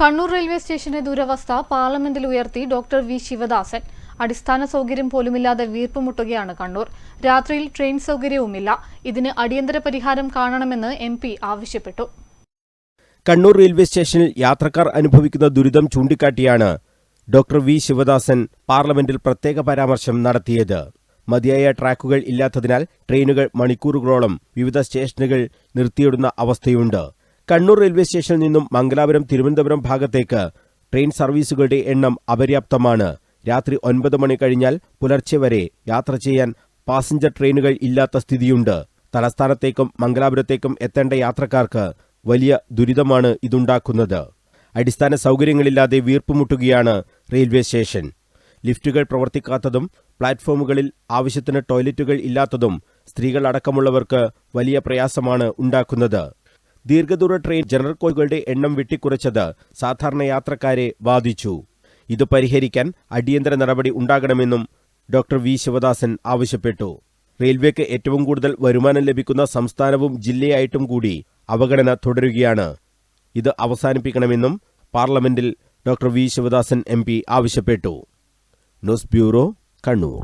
Kannur railway സ്റ്റേഷന്റെ ദുരവസ്ഥ പാർലമെന്റിൽ ഉയർത്തി ഡോക്ടർ വി ശിവദാസൻ. അടിസ്ഥാന സൗകര്യം പോലുമില്ലാതെ വീർപ്പുമുട്ടുകയാണ് കണ്ണൂർ. രാത്രിയിൽ ട്രെയിൻ സൗകര്യവുമില്ല. ഇതിന് അടിയന്തര പരിഹാരം കാണണമെന്ന് MP ആവശ്യപ്പെട്ടു. കണ്ണൂർ റെയിൽവേ സ്റ്റേഷനിൽ യാത്രക്കാർ അനുഭവിക്കുന്ന ദുരിതം ചൂണ്ടിക്കാട്ടിയാണ് ഡോക്ടർ വി ശിവദാസൻ പാർലമെന്റിൽ പ്രത്യേക പരാമർശം നടത്തിയത്. മതിയായ ട്രാക്കുകൾ ഇല്ലാത്തതിനാൽ ട്രെയിനുകൾ മണിക്കൂറുകളോളം വിവിധ സ്റ്റേഷനുകൾ നിർത്തിയിടുന്ന അവസ്ഥയുണ്ട്. കണ്ണൂർ റെയിൽവേ സ്റ്റേഷനിൽ നിന്നും മംഗലാപുരം തിരുവനന്തപുരം ഭാഗത്തേക്ക് ട്രെയിൻ സർവീസുകളുടെ എണ്ണം അപര്യാപ്തമാണ്. രാത്രി 9 മണി കഴിഞ്ഞാൽ പുലർച്ചെ വരെ യാത്ര ചെയ്യാൻ പാസഞ്ചർ ട്രെയിനുകൾ ഇല്ലാത്ത സ്ഥിതിയുണ്ട്. തലസ്ഥാനത്തേക്കും മംഗലാപുരത്തേക്കും എത്തേണ്ട യാത്രക്കാർക്ക് വലിയ ദുരിതമാണ് ഇതുണ്ടാക്കുന്നത്. അടിസ്ഥാന സൗകര്യങ്ങളില്ലാതെ വീർപ്പുമുട്ടുകയാണ് റെയിൽവേ സ്റ്റേഷൻ. ലിഫ്റ്റുകൾ പ്രവർത്തിക്കാത്തതും പ്ലാറ്റ്ഫോമുകളിൽ ആവശ്യത്തിന് ടോയ്ലറ്റുകൾ ഇല്ലാത്തതും സ്ത്രീകൾ അടക്കമുള്ളവർക്ക് വലിയ പ്രയാസമാണ് ഉണ്ടാക്കുന്നത്. ദീർഘദൂര ട്രെയിൻ ജനറൽ കോച്ചുകളുടെ എണ്ണം വെട്ടിക്കുറച്ചത് സാധാരണ യാത്രക്കാരെ ബാധിച്ചു. ഇത് പരിഹരിക്കാൻ അടിയന്തര നടപടി ഉണ്ടാകണമെന്നും ഡോക്ടർ വി ശിവദാസൻ ആവശ്യപ്പെട്ടു. റെയിൽവേക്ക് ഏറ്റവും കൂടുതൽ വരുമാനം ലഭിക്കുന്ന സംസ്ഥാനവും ജില്ലയായിട്ടും കൂടി അവഗണന തുടരുകയാണ്. ഇത് അവസാനിപ്പിക്കണമെന്നും പാർലമെന്റിൽ ഡോക്ടർ വി ശിവദാസൻ MP ആവശ്യപ്പെട്ടു. News bureau, Kannur.